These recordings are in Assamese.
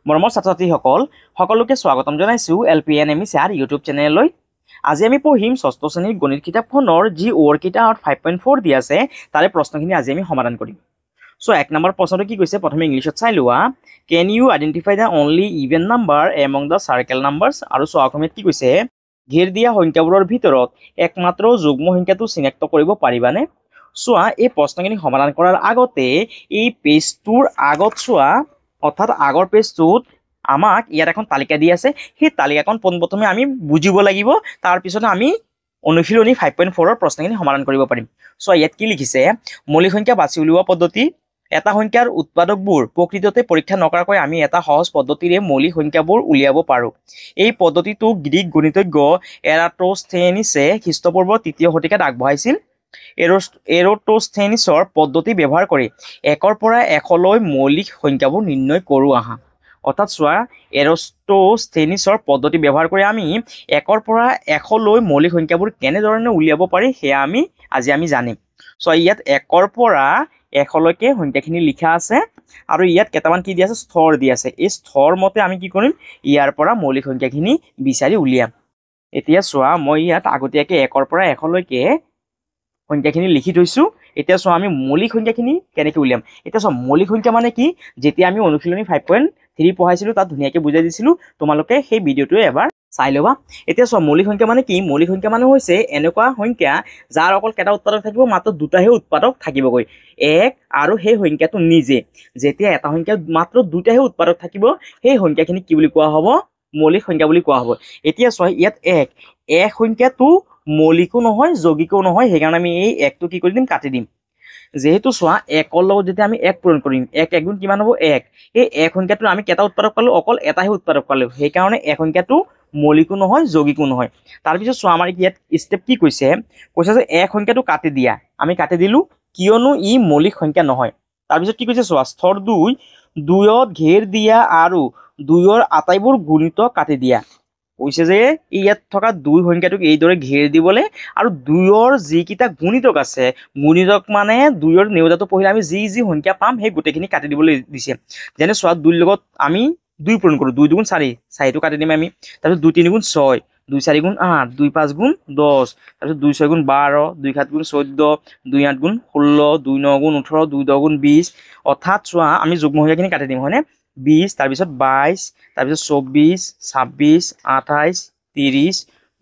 মৰমৰ ছাত্ৰ-ছাত্ৰীসকল সকলোকে স্বাগতম জনাইছো LPNME স্যাৰ ইউটিউব চেনেললৈ। আজি আমি পঢ়িম ষষ্ঠ শ্ৰেণীৰ গণিত কিতাপখনৰ যি ওৱৰ্ককিটা 5.4 দি আছে তাৰে প্ৰশ্নখিনি আজি আমি সমাধান কৰিম। সো এক নম্বৰ প্ৰশ্নটো কি কৈছে প্ৰথমে ইংলিছত চাই লোৱা। Can you identify the only even number among the circle numbers? আৰু সো অসমীয়াত কি কৈছে ঘেৰ দিয়া সংখ্যাবোৰৰ ভিতৰত একমাত্ৰ যুগ্ম সংখ্যাটো চিনাক্ত কৰিব পাৰিবানে? সোৱা এই প্ৰশ্নখিনি সমাধান কৰাৰ আগতে এই পেজটোৰ আগত সোৱা অৰ্থাৎ আগৰ পেজটোত আমাক ইয়াত এখন তালিকা দি আছে সেই তালিকাখন পোনপ্ৰথমে আমি বুজিব লাগিব তাৰ পিছত আমি অনুশীলনী 5.4 ৰ প্ৰশ্নখিনি সমাধান কৰিব পাৰিম। সো ইয়াত কি লিখিছে মৌলিক সংখ্যা বাছি উলিওৱা পদ্ধতি এটা সংখ্যাৰ উৎপাদকবোৰ প্ৰকৃততে পৰীক্ষা নকৰাকৈ আমি এটা সহজ পদ্ধতিৰে মৌলিক সংখ্যাবোৰ উলিয়াব পাৰো। এই পদ্ধতিটো গ্ৰীক গণিতজ্ঞ এৰাটোস্থেনিছে খ্ৰীষ্টপূৰ্ব ৩য় শতিকাত আগবঢ়াইছিল। এৰাটোস্থেনিছৰ পদ্ধতি ব্যৱহাৰ কৰি 1 পৰা 100 লৈ মৌলিক সংখ্যাবোৰ নিৰ্ণয় কৰো আহা। অৰ্থাৎ সোৱা এৰাটোস্থেনিছৰ পদ্ধতি ব্যৱহাৰ কৰি আমি 1 পৰা 100 লৈ মৌলিক সংখ্যাবোৰ কেনেধৰণে উলিয়াব পাৰি সেয়া আজি আমি জানিম। সো ইয়াত 1 পৰা 100 লৈকে সংখ্যাখিনি লিখা আছে আৰু ইয়াত কেইটামান কি দি আছে স্তৰ দি আছে। এই স্তৰ মতে আমি কি কৰিম ইয়াৰ পৰা মৌলিক সংখ্যাখিনি বিচাৰি উলিয়াম। এতিয়া সোৱা মই ইয়াত আগতীয়াকে 1 পৰা 100 লৈকে সংখ্যাখিনি লিখি থৈছো। এতিয়া সো আমি মৌলিক সংখ্যাখিনি কেনেকৈ উলিয়াম। এতিয়া সো মৌলিক সংখ্যা মানে কি যেতিয়া আমি অনুশীলনী 5.3 পঢ়াইছিলো তাত ধুনীয়াকৈ বুজাই দিছিলো তোমালোকে সেই ভিডিওটো এবাৰ চাই লবা। এতিয়া সো মৌলিক সংখ্যা মানে কি মৌলিক সংখ্যা মানে হৈছে এনেকুৱা সংখ্যা যাৰ অকল কেটা উৎপাদক থাকিব মাত্ৰ দুটাহে উৎপাদক থাকিবগৈ এক আৰু সেই সংখ্যাটো নিজে। যেতিয়া এটা সংখ্যা মাত্ৰ দুটাহে উৎপাদক থাকিব সেই সংখ্যাখিনি কি বুলি কোৱা হ'ব মৌলিক সংখ্যা বুলি কোৱা হ'ব। এতিয়া সো ইয়াত এক সংখ্যাটো মৌলিকো নহয় যৌগিকো নহয় সেইকাৰণে আমি এই একটো কি কৰি দিম কাটি দিম। যেহেতু সোৱা 1 লগত যেতিয়া আমি 1 পূৰণ কৰিম 1 1 গুণ কিমান হ'ব 1 এই এক সংখ্যাটো আমি কেটা উৎপাদক পালো অকল এটাহে উৎপাদক পালো সেইকাৰণে এক সংখ্যাটো মৌলিকো নহয় যৌগিকো নহয়। তাৰ পিছত সোৱা আমাৰ ইয়াত স্টেপ কি কৈছে যে এক সংখ্যাটো কাটি দিয়া আমি কাটি দিলো কিয়নো ই মৌলিক সংখ্যা নহয়। তাৰ পিছত কি কৈছে সোৱা স্তৰ 2ত ঘেৰ দিয়া আৰু 2ৰ আটাইবোৰ গুণিতক কাটি দিয়া কৈছে যে ইয়াত থকা 2 সংখ্যাটোক এইদৰে ঘেৰ দিবলৈ আৰু 2ৰ যিকিটা গুণিতক আছে গুণিতক মানে 2ৰ নেউতাটো পঢ়িলে আমি যি সংখ্যা পাম সেই গোটেইখিনি কাটি দিবলৈ দিছে। যেনে সোৱা 2 লগত আমি 2 পূৰণ কৰো 2 2 4 4টো কাটি দিম আমি। তাৰপিছত 2 3 6 2 4 8 2 5 10 তাৰপিছত 2 6 12 2 7 14 2 8 16 2 9 18 2 10 20 অৰ্থাৎ সোৱা আমি যুগ্ম সংখ্যাখিনি কাটি দিম হয়নে 20 তাৰপিছত 22 তাৰপিছত 24 26 28 30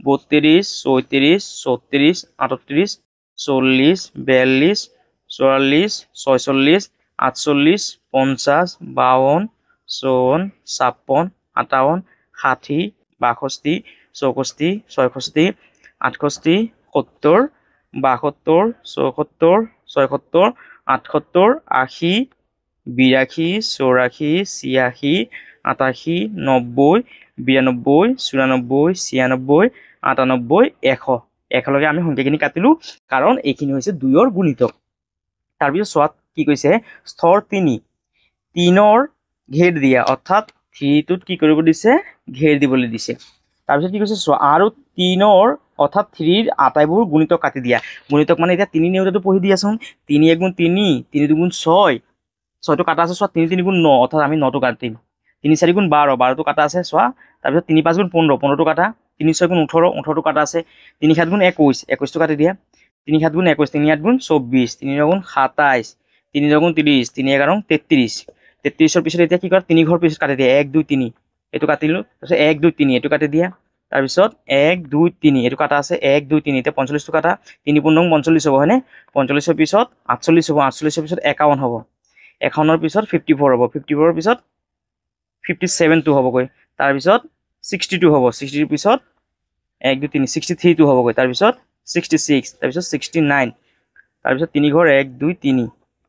32 33 34 38 40 42 44 46 48 50 52 54 56 58 60 62 64 66 68 70 72 74 76 78 80 82 84 86 88 90 92 94 96 98 100 100লৈকে আমি সংখ্যাখিনি কাটিলো কাৰণ এইখিনি হৈছে 2ৰ গুণিতক। তাৰ পিছত সোৱাত কি কৈছে স্তৰ 3ৰ ঘেৰ দিয়া অৰ্থাৎ 3টোত কি কৰিব দিছে ঘেৰ দিবলৈ দিছে। তাৰপিছত কি কৈছে সোৱা আৰু 3ৰ অৰ্থাৎ 3ৰ আটাইবোৰ গুণিতক কাটি দিয়া গুণিতক মানে এতিয়া 3 নেউতাটো পঢ়ি দিয়াচোন 3 1 3 3 2 6 6টো কাটা আছে সোৱা 3 3 9 অৰ্থাৎ আমি 9টো কাটিম 3 4 12 12টো কাটা আছে সোৱা। তাৰপিছত 3 5 15 15টো কাটা 3 6 18 18টো কাটা আছে 3 7 21 21টো কাটি দিয়া 3 7 21 3 8 24 3 9 27 3 9 30 3 11 33 33ৰ পিছত এতিয়া কি কৰা 3 ঘৰ পিছত কাটি দিয়া 1 2 3 এটো কাটিলো তাৰপিছত 1 2 3 এটো কাটি দিয়া তাৰপিছত 1 2 3 এটো কাটা আছে 1 2 3 এতিয়া 45টো কাটা 3 9 45 হ'ব হয়নে 45ৰ পিছত 48 হ'ব 48ৰ পিছত 51 হ'ব 51ৰ পিছত 54 হ'ব 54ৰ পিছত 57টো হ'বগৈ তাৰপিছত 62 হ'ব 62ৰ পিছত 1 2 3 63টো হ'বগৈ তাৰপিছত 66 তাৰপিছত 69 তাৰপিছত 3 ঘৰ 1 2 3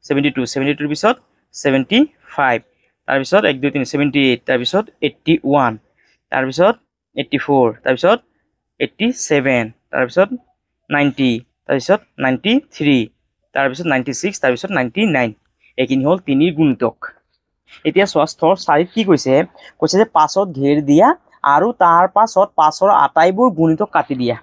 72 72ৰ পিছত 75 তাৰপিছত 1 2 3 78 তাৰপিছত 81 তাৰপিছত 84 তাৰপিছত 87 তাৰপিছত 90 তাৰপিছত 93 তাৰপিছত 96 তাৰপিছত 99 এইখিনি হ'ল 3ৰ গুণিতক। এতিয়া সোৱা স্তৰ 4ত কি কৈছে যে 5ত ঘেৰ দিয়া আৰু তাৰ পাছত 5ৰ আটাইবোৰ গুণিতক কাটি দিয়া।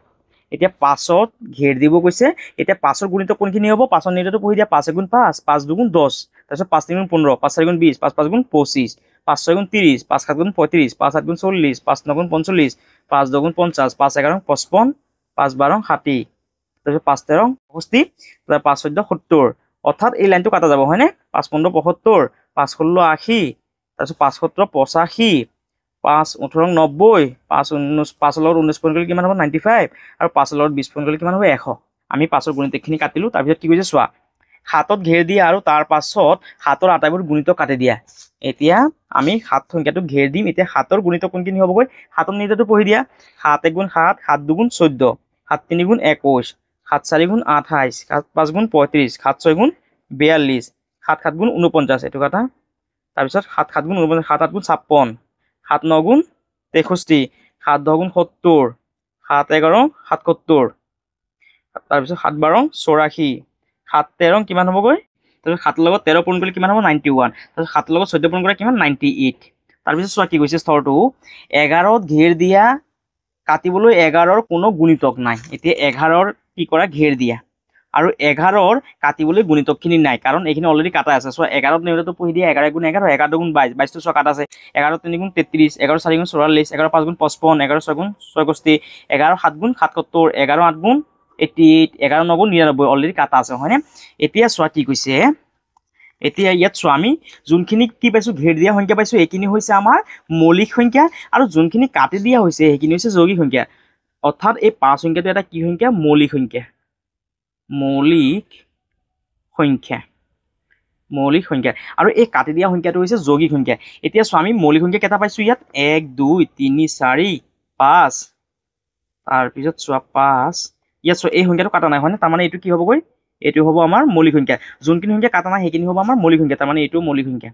এতিয়া 5ত ঘেৰ দিব কৈছে এতিয়া 5ৰ গুণিতক কোনখিনি হ'ব 5ৰ নেউতাটো পঢ়ি দিয়া 5 × 5 5 2 × 10 তাৰপিছত 5 3 × 15 5 4 × 20 5 5 × 25 5 6 গুণ 30, 5 7 গুণ 35, 5 8 গুণ 40, 5 9 গুণ 45, 5 10 গুণ 50, 5 11 55, 5 12 60, তাৰপিছত 5 13 65, 5 14 70, অৰ্থাৎ এই লাইনটো কাটা যাব হয়নে? 5 15 75, 5 16 80, তাৰপিছত 5 17 85, 5 18 90, 5 19 5 লগত 19 পূৰণ কৰিলে কিমান হ'ব 95, আৰু 5 লগত 20 পূৰণ কৰিলে কিমান হ'ব 100। আমি 5ৰ গুণিতকখিনি কাটিলো, তাৰপিছত কি কৈছে চোৱা, 7ত ঘেৰ দিয়া আৰু তাৰ পাছত 7ৰ আটাইবোৰ গুণিতক কাটি দিয়া। এতিয়া আমি 7 সংখ্যাটোক ঘেৰ দিম। এতিয়া 7ৰ গুণিতক কোনখিনি হ'বগৈ, 7ৰ নিজাটো পঢ়ি দিয়া, 7 1 গুণ 7, 7 2 গুণ 14, 7 3 গুণ 21, 7 4 গুণ 28, 7 5 গুণ 35, 7 6 গুণ 42, 7 7 গুণ 49, এইটো কথা। তাৰপিছত 7 7 গুণ 49, 7 8 গুণ 56, 7 9 গুণ 63, 7 10 গুণ 70, 7 11 77, তাৰপিছত 7 12 84, 7 13 কিমান হ'বগৈ, তাৰপিছত 7 লগত 13 পূৰণ কৰিলে কিমান হ'ব 91, তাৰপিছত 7 লগত 14 পূৰণ কৰিলে কিমান 98। তাৰপিছত চোৱা কি কৈছে স্তৰটো, 11ত ঘেৰ দিয়া কাটিবলৈ 11ৰ কোনো গুণিতক নাই। এতিয়া 11ৰ কি কৰা ঘেৰ দিয়া, আৰু 11ৰ কাটিবলৈ গুণিতকখিনি নাই, কাৰণ এইখিনি অলৰেডি কাটা আছে। চোৱা 11ত নিজাটো পঢ়ি দিয়া, 11 গুণ 11, 11 গুণ 22, 22টো চোৱা কাটা আছে, 11 3 গুণ 33, 11 4 গুণ 44, 11 5 গুণ 55, 11 6 গুণ 66, 11 7 গুণ 77, 11 8 গুণ 88, 11 9 গুণ 99, অলৰেডি কাটা আছে হয়নে? এতিয়া চোৱা কি কৈছে, এতিয়া ইয়াত চোৱা আমি যোনখিনি কি পাইছো ঘেৰ দিয়া সংখ্যা পাইছো, এইখিনি হৈছে আমাৰ মৌলিক সংখ্যা, আৰু যোনখিনি কাটি দিয়া হৈছে সেইখিনি হৈছে যৌগিক সংখ্যা। অৰ্থাৎ এই 5 সংখ্যাটো এটা কি সংখ্যা, মৌলিক সংখ্যা, মৌলিক সংখ্যা, মৌলিক সংখ্যা, আৰু এই কাটি দিয়া সংখ্যাটো হৈছে যৌগিক সংখ্যা। এতিয়া চোৱা আমি মৌলিক সংখ্যা কেইটা পাইছো ইয়াত, 1 2 3 4 5, তাৰপিছত চোৱা 5, ইয়াত চোৱা এই সংখ্যাটো কাটা নাই হয়নে? তাৰমানে এইটো কি হ'বগৈ, এইটো হ'ব আমাৰ মৌলিক সংখ্যা। যোনখিনি সংখ্যা কাটা নাই সেইখিনি হ'ব আমাৰ মৌলিক সংখ্যা, তাৰমানে এইটো মৌলিক সংখ্যা,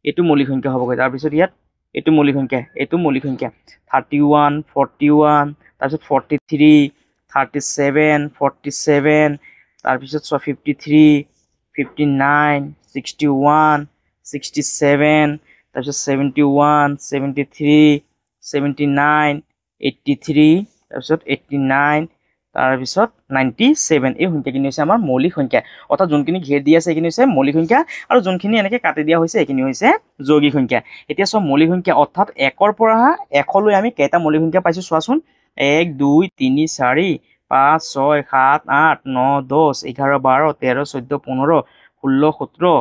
এইটো মৌলিক সংখ্যা হ'বগৈ। তাৰপিছত ইয়াত এইটো মৌলিক সংখ্যা, এইটো মৌলিক সংখ্যা, 31 41, তাৰপিছত 43 37 47, তাৰপিছত চোৱা 53 59 61 67, তাৰপিছত 71 73 79 83, তাৰপিছত 89, তাৰপিছত 97, এই সংখ্যাখিনি হৈছে আমাৰ মৌলিক সংখ্যা। অৰ্থাৎ যোনখিনি ঘেৰ দি আছে সেইখিনি হৈছে মৌলিক সংখ্যা, আৰু যোনখিনি এনেকে কাটি দিয়া হৈছে সেইখিনি হৈছে যৌগিক সংখ্যা। এতিয়া চোৱা মৌলিক সংখ্যা, অৰ্থাৎ 1ৰ পৰা 1লৈ আমি কেইটা মৌলিক সংখ্যা পাইছো চোৱাচোন, 1 2 3 4 5 6 7 8 9 10 11 12 13 14 15 16 17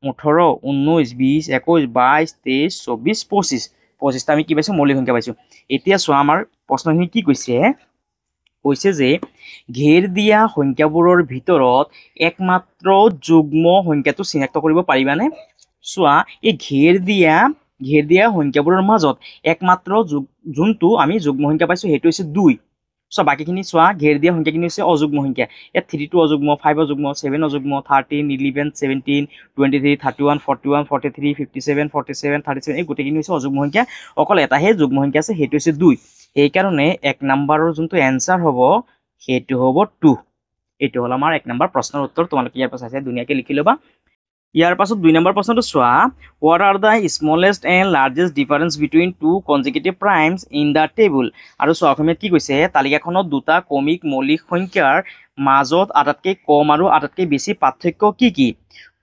18 19 20 21 22 23 24 25, 25টা আমি কি পাইছো মৌলিক সংখ্যা পাইছো। এতিয়া চোৱা আমাৰ প্ৰশ্নখিনি কি কৈছে, কৈছে যে ঘেৰ দিয়া সংখ্যাবোৰৰ ভিতৰত একমাত্ৰ যুগ্ম সংখ্যাটো চিনাক্ত কৰিব পাৰিবানে? চোৱা এই ঘেৰ দিয়া সংখ্যাবোৰৰ মাজত একমাত্ৰ যোনটো আমি যুগ্ম সংখ্যা পাইছো সেইটো হৈছে 2। চোৱা বাকীখিনি চোৱা ঘেৰ দিয়া সংখ্যাখিনি হৈছে অযুগ্ম সংখ্যা। ইয়াত 3 অযুগ্ম, 5 অযুগ্ম, 7 অযুগ্ম, 13 11 17 23 31 41 43 57 47 37, এই গোটেইখিনি হৈছে অযুগ্ম সংখ্যা। অকল এটাহে যুগ্ম সংখ্যা আছে, সেইটো হৈছে 2। সেইকাৰণে 1 নম্বৰৰ যোনটো এনচাৰ হ'ব সেইটো হ'ব 2। এইটো হ'ল আমাৰ 1 নম্বৰ প্ৰশ্নৰ উত্তৰ। তোমালোকে ইয়াৰ পাছত ধুনীয়াকৈ লিখি ল'বা। ইয়াৰ পাছত 2 নম্বৰ প্ৰশ্নটো চোৱা, what are the smallest and largest difference between two consecutive primes in the table. আৰু চোৱা অসমীয়াত কি কৈছে, তালিকাখনত দুটা ক্ৰমিক মৌলিক সংখ্যাৰ মাজত আটাইতকৈ কম আৰু আটাইতকৈ বেছি পাৰ্থক্য কি কি?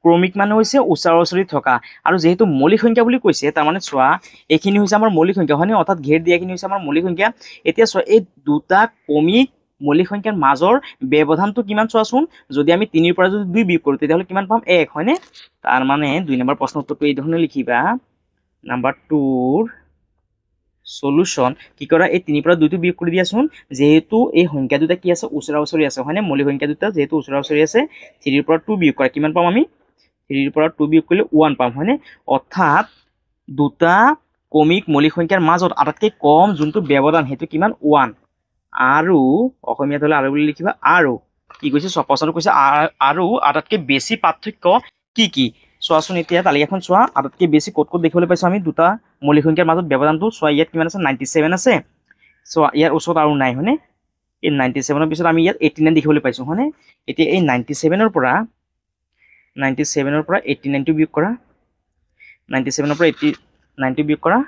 ক্ৰমিক মানে হৈছে ওচৰা ওচৰি থকা, আৰু যিহেতু মৌলিক সংখ্যা বুলি কৈছে তাৰমানে চোৱা এইখিনি হৈছে আমাৰ মৌলিক সংখ্যা হয়নে? অৰ্থাৎ ঘেৰ দিয়াখিনি হৈছে আমাৰ মৌলিক সংখ্যা। এতিয়া চোৱা এই দুটা ক্ৰমিক মৌলিক সংখ্যাৰ মাজৰ ব্যৱধানটো কিমান চোৱাচোন, যদি আমি 3ৰ পৰা যদি 2 বিয়োগ কৰোঁ তেতিয়াহ'লে কিমান পাম 1 হয়নে? তাৰ মানে 2 নম্বৰ প্ৰশ্ন উত্তৰটো এই ধৰণে লিখিবা, নাম্বাৰ 2ৰ সলিউশন কি কৰা, এই 3ৰ পৰা 2টো বিয়োগ কৰি দিয়াচোন, যেহেতু এই সংখ্যা দুটা কি আছে ওচৰা ওচৰি আছে হয়নে? মৌলিক সংখ্যা দুটা যেহেতু ওচৰা ওচৰি আছে, 3ৰ পৰা 2 বিয়োগ কৰা কিমান পাম আমি, 3ৰ পৰা 2 বিয়োগ কৰিলে 1 পাম হয়নে? অৰ্থাৎ দুটা ক্ৰমিক মৌলিক সংখ্যাৰ মাজত আটাইতকৈ কম যোনটো ব্যৱধান সেইটো কিমান 1। আৰু অসমীয়াত হ'লে আৰু বুলি লিখিবা, আৰু কি কৈছে প্ৰশ্নটো কৈছে আৰু আটাইতকৈ বেছি পাৰ্থক্য কি কি? চোৱাচোন এতিয়া তালিকাখন চোৱা, আটাইতকৈ বেছি ক'ত ক'ত দেখিবলৈ পাইছো আমি দুটা মৌলিক সংখ্যাৰ মাজত ব্যৱধানটো। চোৱা ইয়াত কিমান আছে 97 আছে, চোৱা ইয়াৰ ওচৰত আৰু নাই হয়নে? এই 97ৰ পিছত আমি ইয়াত 89 দেখিবলৈ পাইছো হয়নে? এতিয়া এই 97ৰ পৰা 89টো বিয়োগ কৰা, 97ৰ পৰা 89টো বিয়োগ কৰা,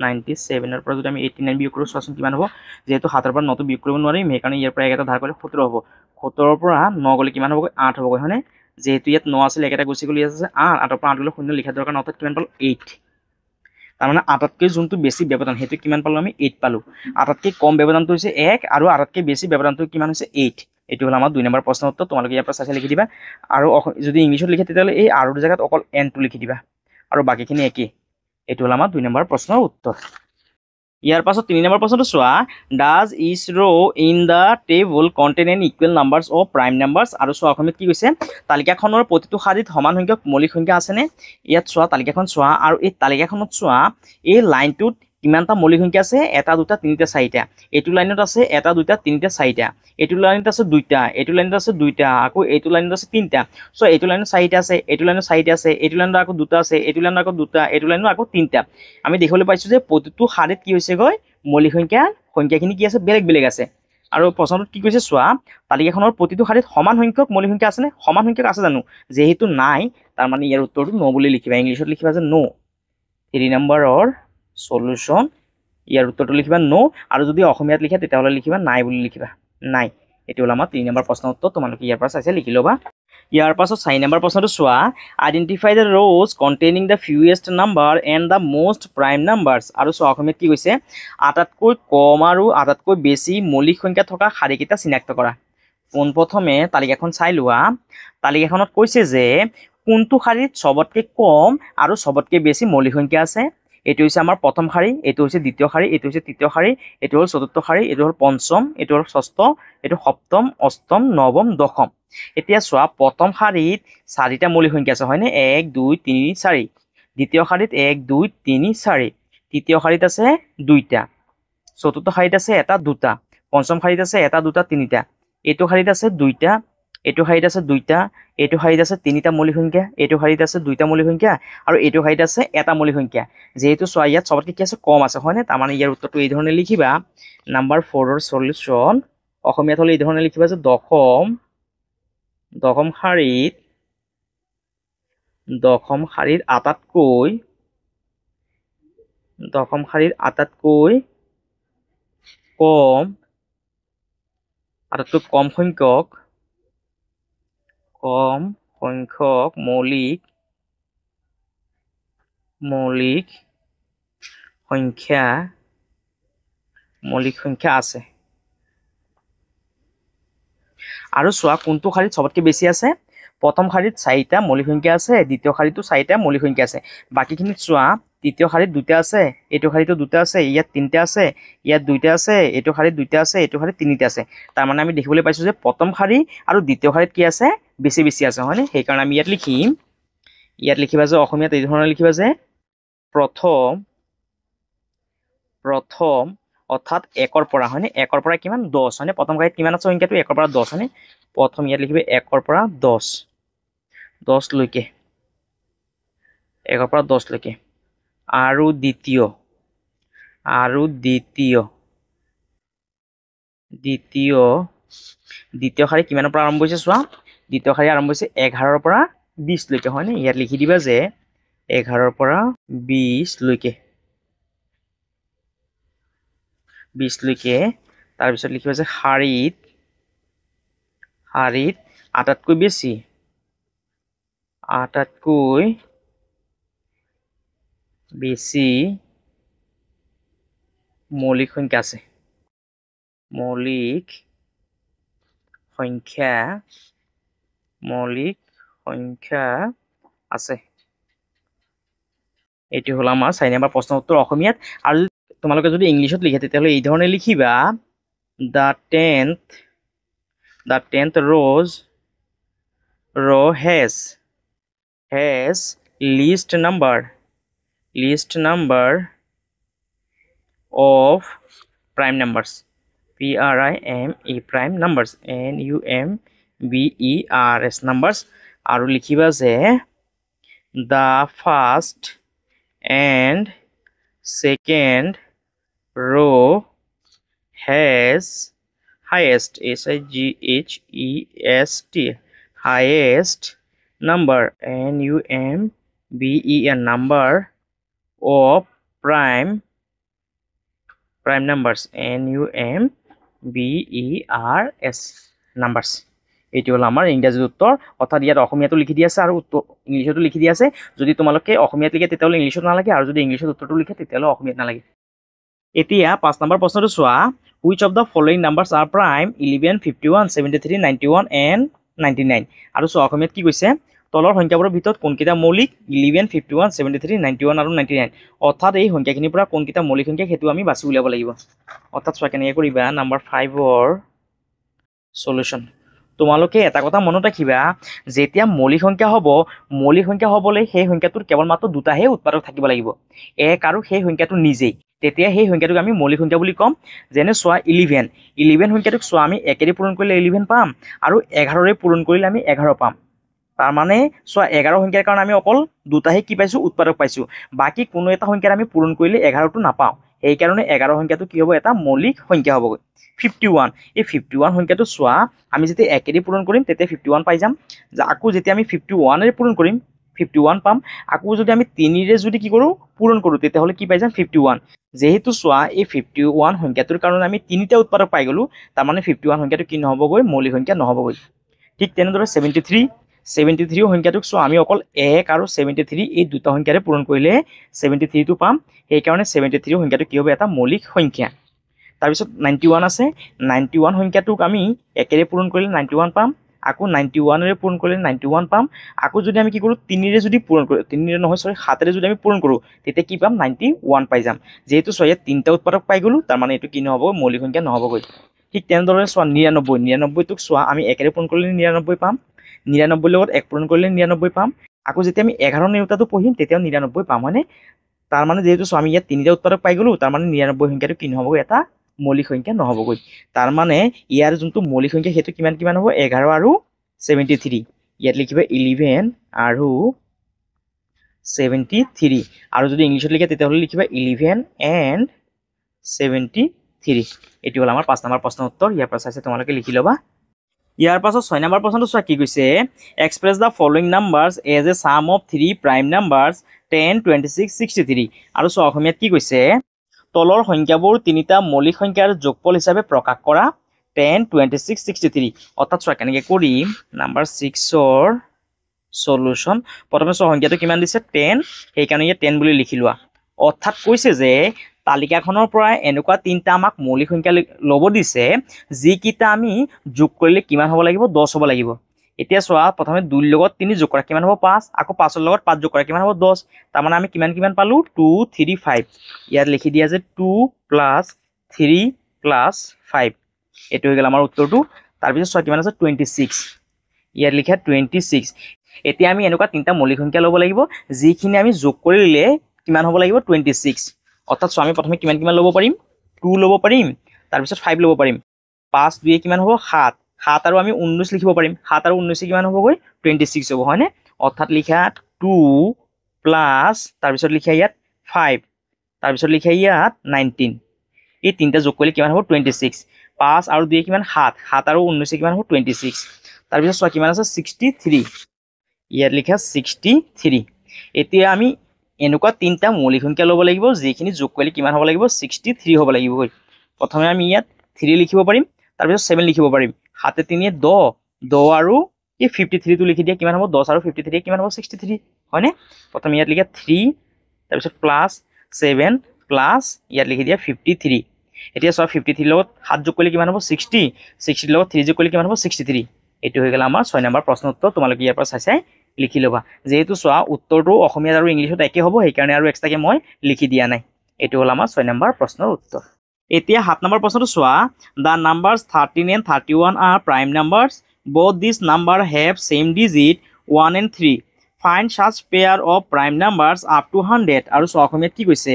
97ৰ পৰা যদি আমি 89 বিয়োগ কৰোঁ চোৱাচোন কিমান হ'ব, যিহেতু 7ৰ পৰা 9টো বিয়োগ কৰিব নোৱাৰিম সেইকাৰণে ইয়াৰ পৰা 1 এটা ধাৰ কৰিলে 17 হ'ব। 17ৰ পৰা 9 গ'লে কিমান হ'বগৈ 8 হ'বগৈ হয়নে? যিহেতু ইয়াত 9 আছিল 1 এটা গুচি গ'লে ইয়াত আছে 8, 8ৰ পৰা 8 গ'লে 0 লিখা দৰকাৰ নাই, অৰ্থাৎ কিমান পালোঁ 8। তাৰমানে আটাতকৈ যোনটো বেছি ব্যৱধান সেইটো কিমান পালো আমি 8 পালো আটাতকৈ কম ব্যৱধানটো হৈছে 1 আৰু আটাতকৈ বেছি ব্যৱধানটো কিমান হৈছে 8 এইটো হ'ল আমাৰ 2 নম্বৰ প্ৰশ্নৰ উত্তৰ তোমালোকে ইয়াৰ পৰা চাই লিখি দিবা আৰু যদি ইংলিছত লিখে তেতিয়াহ'লে এই আৰু জেগাত অকল এনটো লিখি দিবা আৰু বাকীখিনি একেই এইটো হ'ল আমাৰ 2 নম্বৰ প্ৰশ্নৰ উত্তৰ ইয়াৰ পাছত 3 নম্বৰ প্ৰশ্নটো চোৱা ডাজ ইজ ৰ in the table contain N equal numbers of prime numbers আৰু চোৱা অসমীয়াত কি কৈছে তালিকাখনৰ প্ৰতিটো শাৰীত সমান সংখ্যক মৌলিক সংখ্যা আছেনে ইয়াত চোৱা তালিকাখন চোৱা আৰু এই তালিকাখনত চোৱা এই লাইনটোত কিমানটা মৌলিক সংখ্যা আছে এটা দুটা তিনিটা চাৰিটা এইটো লাইনত আছে এটা দুটা তিনিটা চাৰিটা এইটো লাইনত আছে দুইটা এইটো লাইনত আছে দুইটা আকৌ এইটো লাইনত আছে তিনিটা সো এইটো লাইনত চাৰিটা আছে এইটো লাইনত চাৰিটা আছে এইটো লাইনত আকৌ দুটা আছে এইটো লাইনত আকৌ দুটা এইটো লাইনত আকৌ তিনিটা আমি দেখিবলৈ পাইছো যে প্ৰতিটো শাৰীত কি হৈছে গৈ মৌলিক সংখ্যাখিনি কি আছে বেলেগ বেলেগ আছে আৰু প্ৰশ্নটোত কি কৈছে চোৱা তালিকাখনৰ প্ৰতিটো শাৰীত সমান সংখ্যক মৌলিক সংখ্যা আছেনে সমান সংখ্যক আছে জানো যেহেতু নাই তাৰ মানে ইয়াৰ উত্তৰটো নো বুলি লিখিবা ইংলিছত লিখিবা যে নো 3 নম্বৰৰ সলিউশন ইয়াৰ উত্তৰটো লিখিবা নো আৰু যদি অসমীয়াত লিখা তেতিয়াহ'লে লিখিবা নাই বুলি লিখিবা নাই এটো হল আমাৰ 3 নম্বৰ প্ৰশ্নৰ উত্তৰ তোমালোকে ইয়াৰ পৰা চাইছে লিখি লবা ইয়াৰ পাছত 4 নম্বৰ প্ৰশ্নটো চোৱা identify the rows containing the fewest number and the most prime numbers আৰু চোৱা অসমীয়াত কি কৈছে আটাইতকৈ কম আৰু আটাইতকৈ বেছি মৌলিক সংখ্যা থকা শাৰীকেইটা চিনাক্ত কৰা পোনপ্ৰথমে তালিকাখন চাই লোৱা তালিকাখনত কৈছে যে কোনটো শাৰীত সবতকৈ কম আৰু সবতকৈ বেছি মৌলিক সংখ্যা আছে এইটো হৈছে আমাৰ প্ৰথম শাৰী এইটো হৈছে দ্বিতীয় শাৰী এইটো হৈছে তৃতীয় শাৰী এইটো হ'ল চতুৰ্থ শাৰী এইটো হ'ল পঞ্চম এইটো হ'ল ষষ্ঠ এইটো সপ্তম অষ্টম নৱম দশম এতিয়া চোৱা প্ৰথম শাৰীত চাৰিটা মৌলিক সংখ্যা আছে হয়নে 1 2 3 4 দ্বিতীয় শাৰীত 1 2 3 4 তৃতীয় শাৰীত আছে দুইটা চতুৰ্থ শাৰীত আছে এটা দুটা পঞ্চম শাৰীত আছে এটা দুটা তিনিটা এইটো শাৰীত আছে দুইটা এইটো শাৰীত আছে দুইটা এইটো শাৰীত আছে তিনিটা মৌলিক সংখ্যা এইটো শাৰীত আছে দুইটা মৌলিক সংখ্যা আৰু এইটো শাৰীত আছে এটা মৌলিক সংখ্যা যেহেতু চোৱা ইয়াত সবতকৈ কি আছে কম আছে হয়নে তাৰমানে ইয়াৰ উত্তৰটো এই ধৰণে লিখিবা নাম্বাৰ 4ৰ সলিউশন অসমীয়াত হলে এই ধৰণে লিখিবা যে দশম শাৰীৰ আটাইতকৈ কম সংখ্যক মৌলিক সংখ্যা আছে আৰু চোৱা কোনটো শাৰীত সবতকৈ বেছি আছে প্ৰথম শাৰীত 4টা মৌলিক সংখ্যা আছে দ্বিতীয় শাৰীতো 4টা মৌলিক সংখ্যা আছে বাকীখিনিত চোৱা তৃতীয় শাৰীত দুটা আছে এইটো শাৰীতো দুটা আছে ইয়াত তিনিটা আছে ইয়াত দুইটা আছে এইটো শাৰীত দুইটা আছে এইটো শাৰীত তিনিটা আছে তাৰ মানে আমি দেখিবলৈ পাইছো যে প্ৰথম শাৰী আৰু দ্বিতীয় শাৰীত কি আছে বেছি বেছি আছে হয়নে সেইকাৰণে আমি ইয়াত লিখিবা যে অসমীয়াত এই ধৰণে লিখিবা যে প্ৰথম অৰ্থাৎ 1ৰ পৰা হয়নে 1ৰ পৰা কিমান 10 হয়নে প্ৰথম শাৰীত কিমান আছে সংখ্যাটো 1ৰ পৰা 10 হয়নে প্ৰথম ইয়াত লিখিবা 1ৰ পৰা 10 লৈকে 1ৰ পৰা 10 লৈকে আৰু দ্বিতীয় শাৰী কিমানৰ পৰা আৰম্ভ হৈছে চোৱা দ্বিতীয় শাৰী আৰম্ভ হৈছে 11ৰ পৰা 20 লৈকে হয়নে ইয়াত লিখি দিবা যে 11ৰ পৰা 20 লৈকে তাৰপিছত লিখিবা যে শাৰীত আটাইতকৈ বেছি মৌলিক সংখ্যা আছে এইটো হ'ল আমাৰ 4 নম্বৰ প্ৰশ্নৰ উত্তৰ অসমীয়াত আৰু তোমালোকে যদি ইংলিছত লিখে তেতিয়াহ'লে এই ধৰণে লিখিবা the 10th row has least number of prime numbers prime numbers numbers আৰু লিখিবা যে the first and second row has highest highest number number of prime numbers numbers এইটো হ'ল আমাৰ ইংৰাজীৰ উত্তৰ অৰ্থাৎ ইয়াত অসমীয়াটো লিখি দিয়া আছে আৰু ইংলিছতো লিখি দিয়া আছে যদি তোমালোকে অসমীয়াত লিখে তেতিয়াহ'লে ইংলিছত নালাগে আৰু যদি ইংলিছত উত্তৰটো লিখে তেতিয়াহ'লে অসমীয়াত নালাগে এতিয়া 5 নম্বৰ প্ৰশ্নটো চোৱা which of the following numbers are prime 11 51 73 91 and 99 আৰু চোৱা অসমীয়াত কি কৈছে তলৰ সংখ্যাবোৰৰ ভিতৰত কোনকেইটা মৌলিক 11 51 73 91 আৰু 99 অৰ্থাৎ এই সংখ্যাখিনিৰ পৰা কোনকেইটা মৌলিক সংখ্যা সেইটো আমি বাছি উলিয়াব লাগিব অৰ্থাৎ চোৱা কেনেকৈ কৰিবা নম্বৰ 5ৰ সলিউশন তোমালোকে এটা কথা মনত ৰাখিবা যেতিয়া মৌলিক সংখ্যা হ'বলৈ সেই সংখ্যাটোৰ কেৱল মাত্ৰ দুটাহে উৎপাদক থাকিব লাগিব এক আৰু সেই সংখ্যাটো নিজেই তেতিয়া সেই সংখ্যাটোক আমি মৌলিক সংখ্যা বুলি ক'ম যেনে চোৱা 11 সংখ্যাটোক চোৱা আমি 1 ৰে পূৰণ কৰিলে 11 পাম আৰু 11 ৰে পূৰণ কৰিলে আমি 11 পাম তাৰ মানে চোৱা 11 সংখ্যাৰ কাৰণে আমি অকল দুটাহে কি পাইছো উৎপাদক পাইছো বাকি কোনো এটা সংখ্যাৰ আমি পূৰণ কৰিলে 11টো নাপাওঁ এই কাৰণে 11 সংখ্যাটো কি হ'ব এটা মৌলিক সংখ্যা হ'ব 51 এই 51 সংখ্যাটো চোৱা আমি যেতিয়া 1 ৰে পূৰণ কৰিম তেতিয়া 51 পাই যাম আকৌ যেতিয়া আমি 51 ৰে পূৰণ কৰিম 51 পাম আকৌ যদি আমি 3 ৰে যদি কি কৰো পূৰণ কৰো তেতিয়াহ'লে কি পাই যাম 51 যেহেতু চোৱা এই 51 সংখ্যাটোৰ কাৰণে আমি তিনিটা উৎপাদক পাই গলো তাৰ মানে 51 সংখ্যাটো কি নহবগৈ মৌলিক সংখ্যা নহবগৈ ঠিক তেনেদৰে 73 সংখ্যাটোক চোৱা আমি অকল 1 আৰু 73 এই দুটা সংখ্যাৰে পূৰণ কৰিলে 73 টো পাম এই কাৰণে 73 সংখ্যাটো কি হ'ব এটা মৌলিক সংখ্যা তাৰপিছত 91 আছে 91 সংখ্যাটোক আমি 1 ৰে পূৰণ কৰিলে 91 পাম আকৌ 91 ৰে পূৰণ কৰিলে 91 পাম আকৌ যদি আমি কি কৰো 3 ৰে যদি পূৰণ কৰো 3 ৰে নহয় সৰি 7 ৰে যদি আমি পূৰণ কৰো তেতিয়া কি পাম 91 পাই যাম যেহেতু ছয় তিনটা উৎপাদক পাই গলো তাৰ মানে এটো কি নহব মৌলিক সংখ্যা নহবগৈ ঠিক তেনেদৰে চোৱা 99 টোক চোৱা আমি 1 ৰে পূৰণ কৰিলে 99 পাম 99 লগত 1 পূৰণ কৰিলে 99 পাম আকৌ যেতিয়া আমি 11 নেউতাটো পঢ়িম তেতিয়াও 99 পাম মানে তাৰ মানে যেহেতু আমি ইয়াত তিনিটা উৎপাদক পাই গলো তাৰ মানে 99 সংখ্যাটো কি নহবগৈ এটা মৌলিক সংখ্যা নহবগৈ তাৰ মানে ইয়াৰ যোনটো মৌলিক সংখ্যা সেইটো কিমান হ'ব 11 আৰু 73 ইয়াত লিখিবা 11 আৰু 73 আৰু যদি ইংলিছত লিখে তেতিয়াহ'লে লিখিবা 11 and 73 এটি হ'ল আমাৰ 5 নম্বৰ প্ৰশ্নৰ উত্তৰ ইয়াৰ পৰা চাইছে তোমালোকে লিখি লবা ইয়াৰ পাছত 6 নম্বৰ প্ৰশ্নটো চোৱা কি কৈছে express the following numbers as a sum of 3 prime numbers 10 26 63 আৰু চোৱা অসমীয়াত কি কৈছে তলৰ সংখ্যাবোৰ তিনিটা মৌলিক সংখ্যাৰ যোগফল হিচাপে প্ৰকাশ কৰা 10 26 63 অৰ্থাৎ চোৱা কেনেকৈ কৰিম নাম্বাৰ 6ৰ সলিউশন প্ৰথমে চোৱা সংখ্যাটো কিমান দিছে 10 সেই কাৰণে ইয়া 10 বুলি লিখি লোৱা অৰ্থাৎ কৈছে যে তালিকাখনৰ পৰা এনেকুৱা তিনটা আমাক মৌলিক সংখ্যা লব দিছে যি কিটা আমি যোগ কৰিলে কিমান হ'ব লাগিব 10 হ'ব লাগিব এতিয়া চোৱা প্ৰথমে 2 ৰ লগত 3 যোগ কৰা কিমান হ'ব 5 আকৌ 5 ৰ লগত 5 যোগ কৰা কিমান হ'ব 10 তাৰ মানে আমি কিমান পালো 2 3 5 ইয়াত লিখি দিয়া যে 2 + 3 + 5 এটো হৈ গেল আমাৰ উত্তৰটো তাৰ পিছত চোৱা কিমান আছে 26 ইয়াত লিখা 26 এতিয়া আমি এনেকুৱা তিনটা মৌলিক সংখ্যা লব লাগিব যিখিনি আমি যোগ কৰিলে কিমান হ'ব লাগিব 26 অৰ্থাৎ চোৱা আমি প্ৰথমে কিমান ল'ব পাৰিম 2 ল'ব পাৰিম তাৰ পিছত 5 ল'ব পাৰিম 5 2 কিমান হ'ব 7 7 আৰু আমি 19 লিখিব পাৰিম 7 আৰু 19 কিমান হ'বগৈ 26 হ'ব হয়নে অৰ্থাৎ লিখা 2 প্লাস তাৰ পিছত লিখা ইয়াত 5 তাৰ পিছত লিখা ইয়াত 19 এই তিনটা যোগ কৰিলে কিমান হ'ব 26 5 আৰু 2 কিমান 7 7 আৰু 19 কিমান হ'ব 26 তাৰ পিছত চোৱা কিমান আছে 63 ইয়াত লিখা 63 এতিয়া আমি এনেকুৱা তিনটা মৌলিক সংখ্যা ল'ব লাগিব যিখিনি যোগ কৰিলে কিমান হ'ব লাগিব 63 হ'ব লাগিব প্ৰথমে আমি ইয়াত 3 লিখিব পাৰিম তাৰ পিছত 7 লিখিব পাৰিম 7 3 10 আৰু এই 53 টো লিখি দিয়া কিমান হ'ব 10 আৰু 53 কিমান হ'ব 63 হয়নে প্ৰথমে ইয়াত লিখা 3 তাৰ পিছত প্লাস 7 প্লাস ইয়াত লিখি দিয়া 53 এতিয়া চোৱা 53 লগত 7 যোগ কৰিলে কিমান হ'ব 60 60 লগত 3 যোগ কৰিলে কিমান হ'ব 63 এটো হৈ গেল আমাৰ 6 নম্বৰ প্ৰশ্ন উত্তৰ তোমালোকে ইয়াৰ পৰা চাই লিখি লবা যেহেতু চোৱা উত্তৰটো অসমীয়া আৰু ইংলিছত একে হ'ব সেই কাৰণে আৰু এক্সট্ৰাকে মই লিখি দিয়া নাই এটো হ'ল আমাৰ 6 নম্বৰ প্ৰশ্নৰ উত্তৰ এতিয়া 7 নম্বৰ প্ৰশ্নটো চোৱা the numbers 13 and 31 are prime numbers both these numbers have same digit 1 and 3 find such pair of prime numbers up to 100 আৰু চোৱা অসমীয়াত কি কৈছে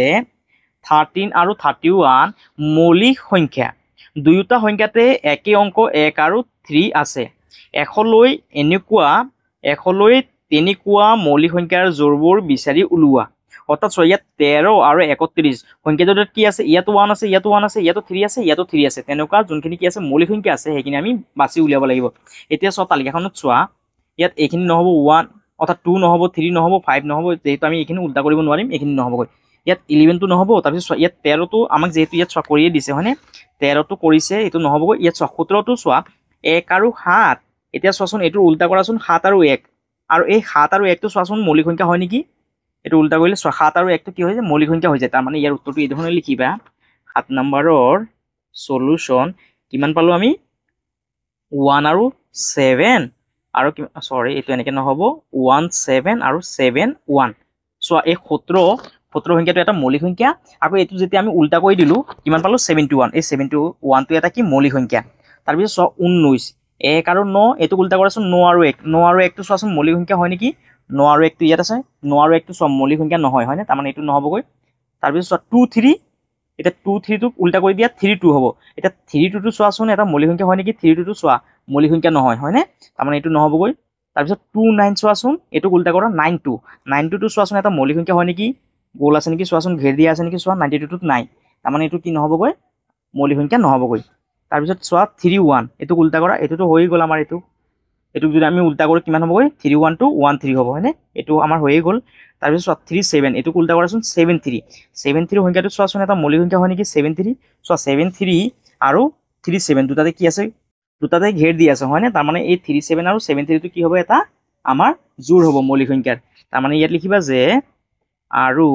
13 আৰু 31 মৌলিক সংখ্যা দুয়োটা সংখ্যাতে একে অংক 1 আৰু 3 আছে এখলৈ তেনেকুৱা মৌলিক সংখ্যাৰ জোৰবোৰ বিচাৰি উলিওৱা অৰ্থাৎ চোৱা ইয়াত 13 আৰু 31 সংখ্যাটোত কি আছে ইয়াতো 1 আছে ইয়াতো 1 আছে ইয়াতো 3 আছে ইয়াতো 3 আছে তেনেকুৱা যোনখিনি কি আছে মৌলিক সংখ্যা আছে সেইখিনি আমি বাছি উলিয়াব লাগিব এতিয়া চোৱা তালিকাখনত চোৱা ইয়াত এইখিনি নহব 1 অৰ্থাৎ 2 নহব 3 নহব 5 নহব যেহেতু আমি এইখিনি উল্টা কৰিব নোৱাৰিম এইখিনি নহবগৈ ইয়াত 11 টো নহব তাৰ পিছত ইয়াত 13 টো আমাক যেহেতু ইয়াত চোৱা কৰিয়ে দিছে হয়নে 13 টো কৰিছে এটো নহবগৈ ইয়াত 17 টো চোৱা 1 আৰু 7 এতিয়া চোৱাচোন এইটো উল্টা কৰাচোন 7 আৰু 1 আৰু এই 7 আৰু 1 টো চোৱাচোন মৌলিক সংখ্যা হয় নেকি এইটো উল্টা কৰিলে 7 আৰু 1 টো কি হৈ যায় মৌলিক সংখ্যা হৈ যায় তাৰ মানে ইয়াৰ উত্তৰটো এই ধৰণে লিখিবা 7 নম্বৰৰ সলিউশন কিমান পালো আমি 1 আৰু 7 আৰু সৰি এইটো এনেকে নহব 1 7 আৰু 7 1 চোৱা এই 17 সংখ্যাটো এটা মৌলিক সংখ্যা আকৌ এইটো যেতিয়া আমি উল্টা কৰি দিলো কিমান পালো 71 এই 71 টো এটা কি মৌলিক সংখ্যা তাৰপিছত চোৱা 19 1 আৰু 9 এইটো উল্টা কৰাচোন 9 আৰু 1 9 আৰু 1 টো চোৱাচোন মৌলিক সংখ্যা হয় নেকি 9 আৰু 1 টো ইয়াত আছে 9 আৰু 1 টো চোৱা মৌলিক সংখ্যা নহয় হয়নে তাৰমানে এইটো নহবগৈ তাৰপিছত চোৱা 2 3 এটা 2 3 টোক উল্টা কৰি দিয়া 3 2 হ'ব এটা 3 2 টো চোৱাচোন এটা মৌলিক সংখ্যা হয় নেকি 3 2 টো চোৱা মৌলিক সংখ্যা নহয় হয়নে তাৰমানে এইটো নহবগৈ তাৰপিছত 2 9 চোৱাচোন এইটো উল্টা কৰা 9 2 9 2 টো চোৱাচোন এটা মৌলিক সংখ্যা হয় নেকি গোল আছে নেকি চোৱাচোন ঘেৰ দিয়া আছে নেকি চোৱা 92 টোত নাই তাৰমানে এইটো কি নহবগৈ মৌলিক সংখ্যা নহবগৈ তাৰপিছত চোৱা 3 1 এইটো উল্টা কৰা এইটোতো হৈয়ে গ'ল আমাৰ এইটো যদি আমি উল্টা কৰো কিমান হ'বগৈ 3 1 2 1 3 হ'ব হয়নে এইটো আমাৰ হৈয়ে গ'ল তাৰপিছত চোৱা 3 7 এইটো উল্টা কৰাচোন 7 3 7 3 সংখ্যাটো চোৱাচোন এটা মৌলিক সংখ্যা হয় নেকি 7 3 চোৱা 7 3 আৰু 3 7 দুটাতে কি আছে দুটাতে ঘেৰ দি আছে হয়নে তাৰমানে এই 3 7 আৰু 7 3 টো কি হ'ব এটা আমাৰ জোৰ হ'ব মৌলিক সংখ্যাৰ তাৰমানে ইয়াত লিখিবা যে আৰু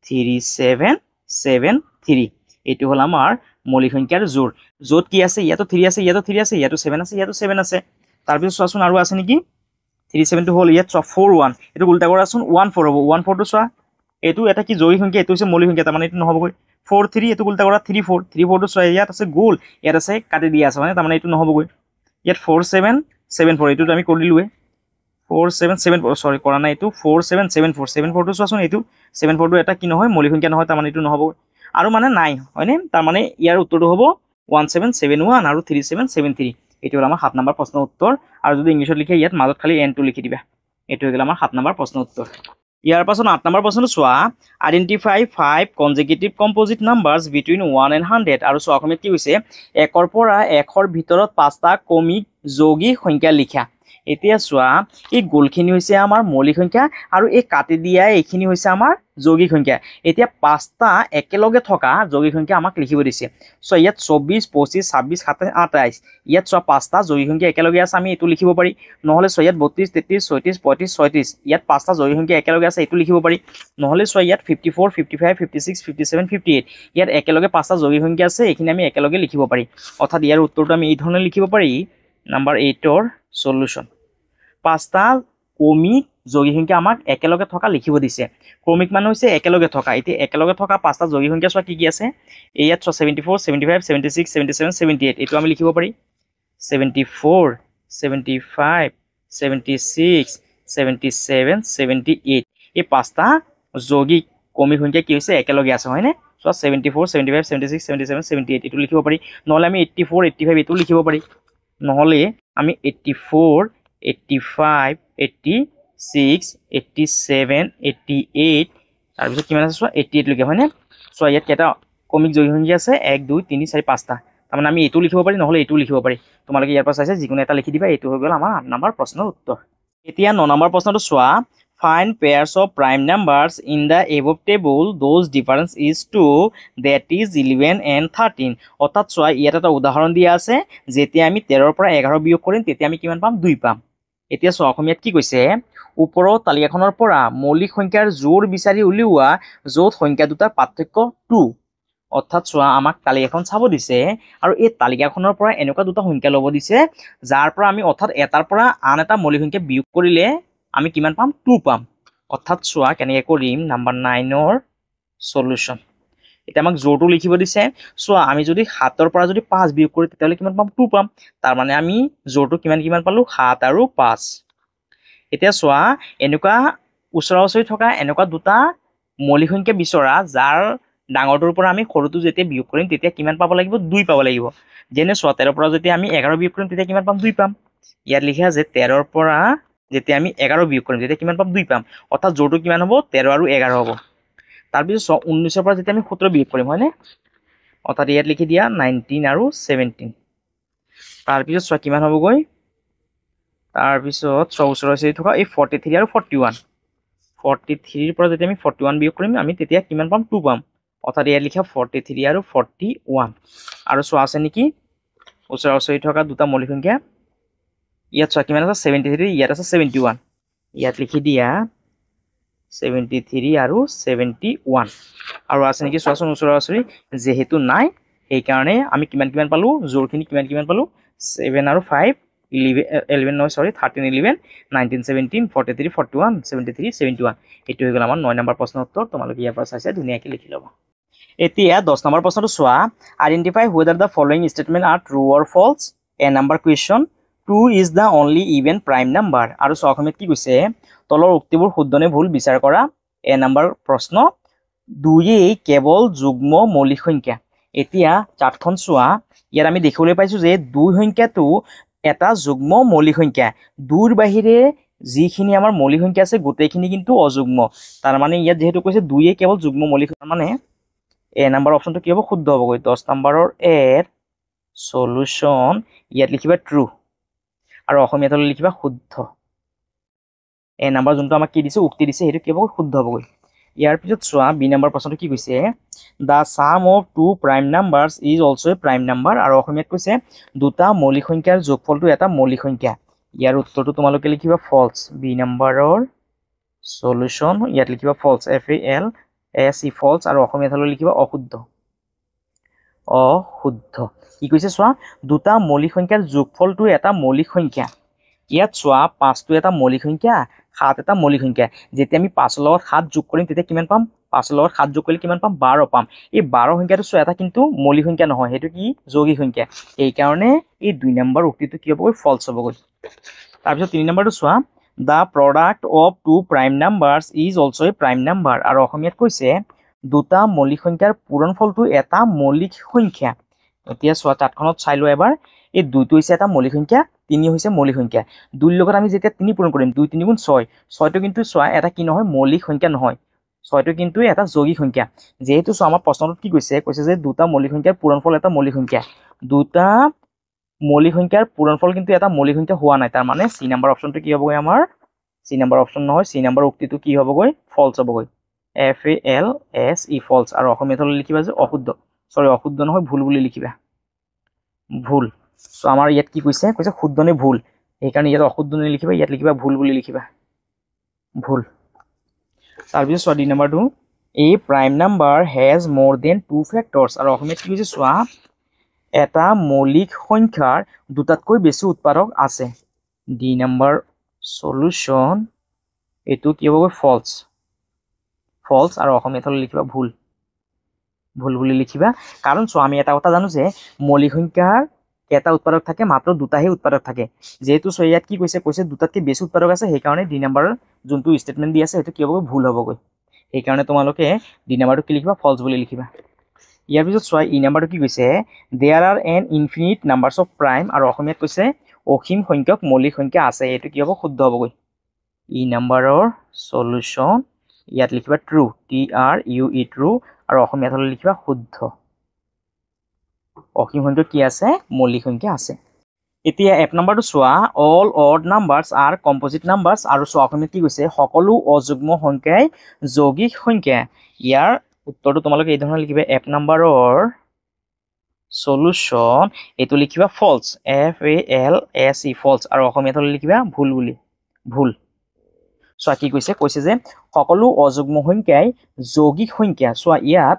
3 7 7 3 এইটো হ'ল আমাৰ মৌলিক সংখ্যাৰ জোৰ য'ত কি আছে ইয়াতো 3 আছে ইয়াতো 3 আছে ইয়াতো 7 আছে ইয়াতো 7 আছে তাৰপিছত চোৱাচোন আৰু আছে নেকি 3 7 টো হ'ল ইয়াত চোৱা 4 1 এইটো উল্টা কৰাচোন 1 4 হ'ব 1 4 টো চোৱা এইটো এটা কি যৌগিক সংখ্যা এইটো হৈছে মৌলিক সংখ্যা তাৰমানে এইটো নহবগৈ 4 3 এইটো উল্টা কৰা 3 4 3 4 টো চোৱা ইয়াত আছে গোল ইয়াত আছে কাটি দিয়া আছে মানে তাৰমানে এইটো নহবগৈ ইয়াত 4 7 7 4 এইটো আমি কৰি দিলোৱে 4 7 7 4 সৰি কৰা নাই এইটো 4 7 7 4 7 4 টো চোৱাচোন এইটো 7 4 টো এটা কি নহয় মৌলিক সংখ্যা নহয় তাৰমানে এইটো নহবগৈ আৰু মানে নাই হয়নে তাৰমানে ইয়াৰ উত্তৰটো হ'ব 1 7 7 1 আৰু 3 7 7 3 এইটো হ'ল আমাৰ 7 নম্বৰ প্ৰশ্নৰ উত্তৰ আৰু যদি ইংলিছত লিখে ইয়াত মাজত খালি n টো লিখি দিবা এইটো হৈ গ'ল আমাৰ 7 নম্বৰ প্ৰশ্নৰ উত্তৰ ইয়াৰ পাছত 8 নম্বৰ প্ৰশ্নটো চোৱা identify 5 consecutive composite numbers between 1 and 100 আৰু চোৱা অসমীয়াত কি হৈছে 1 ৰ পৰা 100 ৰ ভিতৰত 5টা ক্ৰমিক যৌগিক সংখ্যা লিখা এতিয়া চোৱা এই গোলখিনি হৈছে আমাৰ মৌলিক সংখ্যা আৰু এই কাটি দিয়া এইখিনি হৈছে আমাৰ যৌগিক সংখ্যা এতিয়া 5টা একেলগে থকা যৌগিক সংখ্যা আমাক লিখিব দিছে সো ইয়াত 24 25 26 27 28 ইয়াত চোৱা 5টা যৌগিক সংখ্যা একেলগে আছে আমি এটো লিখিব পাৰি নহলে চোৱা ইয়াত 32 33 36 35 36 ইয়াত 5টা যৌগিক সংখ্যা একেলগে আছে এটো লিখিব পাৰি নহলে চোৱা ইয়াত 54 55 56 57 58 ইয়াত একেলগে 5টা যৌগিক সংখ্যা আছে এইখিনি আমি একেলগে লিখিব পাৰি অৰ্থাৎ ইয়াৰ উত্তৰটো আমি এই ধৰণে লিখিব পাৰি নাম্বাৰ 8 ৰ সলিউশন 5টা ক্ৰমিক যৌগিক সংখ্যা আমাক একেলগে থকা লিখিব দিছে ক্ৰমিক মানে হৈছে একেলগে থকা এতিয়া একেলগে থকা 5টা যৌগিক সংখ্যা চোৱা কি আছে ইয়াত চোৱা 74 75 76 77 78 এটো আমি লিখিব পাৰি 74 75 76 77 78 এই 5টা যৌগিক ক্ৰমিক সংখ্যা কি হৈছে একেলগে আছে হয়নে চোৱা 74 75 76 77 78 এটো লিখিব পাৰি নহলে আমি 84 85 এটো লিখিব পাৰি নহলে আমি 84 85 86 87 88 তাৰপিছত কিমান আছে চোৱা 88 লৈকে হয়নে চোৱা ইয়াত কেইটা ক্ৰমিক যৌগিক সংখ্যা আছে 1 2 3 4 5টা তাৰমানে আমি এটো লিখিব পাৰি নহলে এটো লিখিব পাৰি তোমালোকে ইয়াৰ পৰা চাইছে যিকোনো এটা লিখি দিবা এটো হৈ গ'ল আমাৰ 8 নম্বৰ প্ৰশ্নৰ উত্তৰ এতিয়া 9 নম্বৰ প্ৰশ্নটো চোৱা find pairs of prime numbers in the above table those difference is 2 that is 11 and 13 অৰ্থাৎ চোৱা ইয়াত এটা উদাহৰণ দিয়া আছে যেতিয়া আমি 13 ৰ পৰা 11 বিয়োগ কৰিম তেতিয়া আমি কিমান পাম 2 পাম এতিয়া চোৱা অসমীয়াত কি কৈছে ওপৰৰ তালিকাখনৰ পৰা মৌলিক সংখ্যাৰ জোৰ বিচাৰি উলিওৱা য'ত সংখ্যা দুটাৰ পাৰ্থক্য 2 অৰ্থাৎ চোৱা আমাক তালিকাখন চাব দিছে আৰু এই তালিকাখনৰ পৰা এনেকুৱা দুটা সংখ্যা ল'ব দিছে যাৰ পৰা আমি অৰ্থাৎ এটাৰ পৰা আন এটা মৌলিক সংখ্যা বিয়োগ কৰিলে আমি কিমান পাম 2 পাম অৰ্থাৎ চোৱা কেনেকৈ কৰিম নাম্বাৰ 9 ৰ সলিউশন এটা আমাক জোৰটো লিখিব দিছে চোৱা আমি যদি 7 ৰ পৰা যদি 5 বিয়োগ কৰো তেতিয়াহলে কিমান পাম 2 পাম তাৰ মানে আমি জোৰটো কিমান পালো 7 আৰু 5 এতিয়া চোৱা এনেকুৱা ওচৰা-ওচৰি থকা এনেকুৱা দুটা মৌলিক সংখ্যা বিচৰা যাৰ ডাঙৰটোৰ পৰা আমি সৰুটো যেতিয়া বিয়োগ কৰিম তেতিয়া কিমান পাব লাগিব 2 পাব লাগিব যেনে চোৱা 13 ৰ পৰা যদি আমি 11 বিয়োগ কৰিম তেতিয়া কিমান পাম 2 পাম ইয়াত লিখা আছে 13 ৰ পৰা যেতিয়া আমি 11 বিয়োগ কৰিম তেতিয়া কিমান পাম 2 পাম অৰ্থাৎ জোৰটো কিমান হ'ব 13 আৰু 11 হ'ব তাৰপিছত 19 ৰ পৰা যেতিয়া আমি 17 বিয়োগ কৰিম হয়নে অৰ্থাৎ ইয়াত লিখি দিয়া 19 আৰু 17 তাৰপিছত চোৱা কিমান হ'বগৈ তাৰপিছত চোৱা ওচৰা-ওচৰি থকা এই 43 আৰু 41 43 ৰ পৰা যেতিয়া আমি 41 বিয়োগ কৰিম আমি তেতিয়া কিমান পাম 2 পাম অৰ্থাৎ ইয়াত লিখা 43 আৰু 41 আৰু চোৱা আছে নেকি ওচৰা ওচৰি থকা দুটা মৌলিক সংখ্যা ইয়াত চোৱা কিমান আছে 73 ইয়াত আছে 71 ইয়াত লিখি দিয়া 73 আৰু 71 আৰু আছে নেকি চোৱাচোন ওচৰা ওচৰি যেহেতু নাই সেইকাৰণে আমি কিমান পালো জোৰখিনি কিমান পালো 7 আৰু 5 11 নহয় সৰি 13 11 19 17 43 41 73 71 এটো হৈ গল আমাৰ 9 নম্বৰ প্ৰশ্নৰ উত্তৰ তোমালোকে ইয়াৰ পৰা চাইছে ধুনীয়াকৈ লিখি লবা এতিয়া 10 নম্বৰ প্ৰশ্নটো চোৱা identify whether the following statement are true or false a number question 2 is the only even prime number আৰু অসমীয়াত কি কৈছে তলৰ উক্তিবোৰ শুদ্ধ নে ভুল বিচাৰ কৰা এ নম্বৰ প্ৰশ্ন 2 কেৱল যুগ্ম মৌলিক সংখ্যা এতিয়া চাৰ্টখন চোৱা ইয়াত আমি দেখিবলৈ পাইছো যে 2 সংখ্যাটো এটা যুগ্ম মৌলিক সংখ্যা 2ৰ বাহিৰে যিখিনি আমাৰ মৌলিক সংখ্যা আছে গোটেইখিনি কিন্তু অযুগ্ম তাৰ মানে ইয়াত যেহেতু কৈছে 2 কেৱল যুগ্ম মৌলিক মানে এ নম্বৰ অপচনটো কি হ'ব শুদ্ধ হ'বগৈ 10 নম্বৰৰ এৰ সলিউশন ইয়াত লিখিবা ট্ৰু আৰু অসমীয়াত লিখিবা শুদ্ধ এ নম্বৰ যোনটো আমাক কি দিছে উক্তি দিছে হেতু কি হ'ব শুদ্ধ হ'বগৈ ইয়াৰ পিছত চোৱা বি নম্বৰ প্ৰশ্নটো কি কৈছে the sum of two prime numbers is also a prime number আৰু অসমীয়াত কৈছে দুটা মৌলিক সংখ্যাৰ যোগফলটো এটা মৌলিক সংখ্যা ইয়াৰ উত্তৰটো তোমালোকে লিখিবা ফলস বি নম্বৰৰ সলিউশন ইয়াত লিখিবা ফলস এফ এ এল এস ই ফলস আৰু অসমীয়াত লিখিবা অশুদ্ধ কি কৈছে চোৱা দুটা মৌলিক সংখ্যাৰ যোগফলটো এটা মৌলিক সংখ্যা ইয়াত চোৱা 5টো এটা মৌলিক সংখ্যা 7 এটা মৌলিক সংখ্যা যেতিয়া আমি 5 লগত 7 যোগ কৰিম তেতিয়া কিমান পাম 5 লগত 7 যোগ কৰিলে কিমান পাম 12 পাম এই 12 সংখ্যাটো চোৱা এটা কিন্তু মৌলিক সংখ্যা নহয় হেতু কি যৌগিক সংখ্যা এই কাৰণে এই 2 নম্বৰ উক্তিটো কি হ'বগৈ ফলস হ'বগৈ তাৰ পিছত 3 নম্বৰটো চোৱা the product of two prime numbers is also a prime number আৰু অসমীয়াত কৈছে দুটা মৌলিক সংখ্যাৰ পূৰণফলটো এটা মৌলিক সংখ্যা এতিয়া চোৱা চাৰ্টখনত চাই লোৱা এবাৰ এই 2টো হৈছে এটা মৌলিক সংখ্যা 3 হৈছে মৌলিক সংখ্যা 2 লগত আমি যেতিয়া 3 পূৰণ কৰিম 2 3 গুণ 6 6টো কিন্তু চোৱা এটা কি নহয় মৌলিক সংখ্যা নহয় 6টো কিন্তু এটা যৌগিক সংখ্যা যেহেতু চোৱা আমাৰ প্ৰশ্নটোত কি কৈছে যে দুটা মৌলিক সংখ্যাৰ পূৰণফল এটা মৌলিক সংখ্যা দুটা মৌলিক সংখ্যাৰ পূৰণফল কিন্তু এটা মৌলিক সংখ্যা হোৱা নাই তাৰ মানে সি নম্বৰ অপচনটো কি হ'বগৈ আমাৰ সি নম্বৰ অপচন নহয় সি নম্বৰ উক্তিটো কি হ'বগৈ ফলস হ'বগৈ এফ এ এল এস ই ফলস আৰু অসমীয়াত লিখিবা যে অশুদ্ধ সৰি অশুদ্ধ নহয় ভুল বুলি লিখিবা ভুল সো আমাৰ ইয়াত কি কৈছে শুদ্ধ নে ভুল এই কাৰণে ইয়াত অশুদ্ধ নে লিখিবা ইয়াত লিখিবা ভুল বুলি লিখিবা ভুল তাৰ পিছত চোৱা ডি নম্বৰটো এ প্ৰাইম নাম্বাৰ হেজ মোৰ দেন 2 ফেক্টৰস আৰু অসমীয়াত কি কৈছে চোৱা এটা মৌলিক সংখ্যাৰ দুটাতকৈ বেছি উৎপাদক আছে ডি নম্বৰ সলিউশন এটো কি হ'ব ফলস আৰু অসমীয়াত লিখিবা ভুল বুলি লিখিবা কাৰণ চোৱা আমি এটা কথা জানো যে মৌলিক সংখ্যাৰ এটা উৎপাদক থাকে মাত্ৰ দুটাহে উৎপাদক থাকে যেহেতু সো ইয়াত কি কৈছে দুটাতকৈ বেছি উৎপাদক আছে সেই কাৰণে ডি নম্বৰ যোনটো ষ্টেটমেন্ট দি আছে হেতু কি হ'বগৈ ভুল হ'বগৈ সেই কাৰণে তোমালোকে ডি নম্বৰটো কি লিখিবা ফলস বুলি লিখিবা ইয়াৰ পিছত চোৱা ই নম্বৰটো কি কৈছে there are an infinite numbers of prime আৰু অসমীয়াত কৈছে অসীম সংখ্যক মৌলিক সংখ্যা আছে এটো কি হ'ব শুদ্ধ হ'বগৈ ই নম্বৰৰ সলিউশন ইয়াত লিখিবা true T R U E true আৰু অসমীয়াত লিখিবা শুদ্ধ অসীম সংখ্যক কি আছে মৌলিক সংখ্যা আছে এতিয়া এক নম্বৰটো চোৱা অল অড নাম্বাৰস আৰ কম্পোজিট নাম্বাৰস আৰু চোৱা অসমীয়াত কি কৈছে সকলো অযুগ্ম সংখ্যাই যৌগিক সংখ্যা ইয়াৰ উত্তৰটো তোমালোকে এই ধৰণে লিখিবা এক নম্বৰৰ সলিউশন এটো লিখিবা ফলস এফ এ এল এস ই ফলস আৰু অসমীয়াত লিখিবা ভুল বুলি ভুল চোৱা কি কৈছে যে সকলো অযুগ্ম সংখ্যাই যৌগিক সংখ্যা চোৱা ইয়াত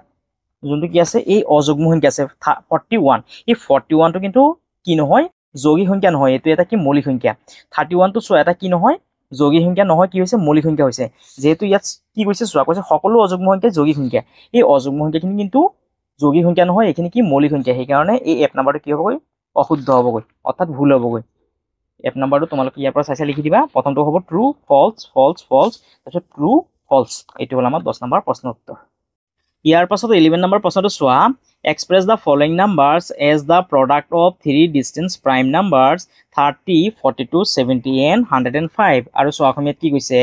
যোনটো কি আছে এই অযুগ্ম সংখ্যা আছে 41 এই 41 টো কিন্তু কি নহয় যৌগিক সংখ্যা নহয় এটো এটা কি মৌলিক সংখ্যা 31 টো চোৱা এটা কি নহয় যৌগিক সংখ্যা নহয় কি হৈছে মৌলিক সংখ্যা হৈছে যেহেতু ইয়াত কি কৈছে চোৱা সকলো অযুগ্ম সংখ্যা যৌগিক সংখ্যা এই অযুগ্ম সংখ্যাখিনি কিন্তু যৌগিক সংখ্যা নহয় এখিনি কি মৌলিক সংখ্যা সেই কাৰণে এই এক নম্বৰটো কি হ'বগৈ অশুদ্ধ হ'বগৈ অৰ্থাৎ ভুল হ'বগৈ এক নম্বৰটো তোমালোকে ইয়াৰ পৰা চাই লিখি দিবা প্ৰথমটো হ'ব ট্ৰু ফলস তাৰপিছত ট্ৰু ফলস এইটো হ'ল আমাৰ 10 নম্বৰ প্ৰশ্নৰ উত্তৰ ইয়াৰ পাছত 11 নম্বৰ প্ৰশ্নটো চোৱা express the following numbers as the product of 3 distinct prime numbers 30 42 70 and 105 আৰু চোৱা অসমীয়াত কি কৈছে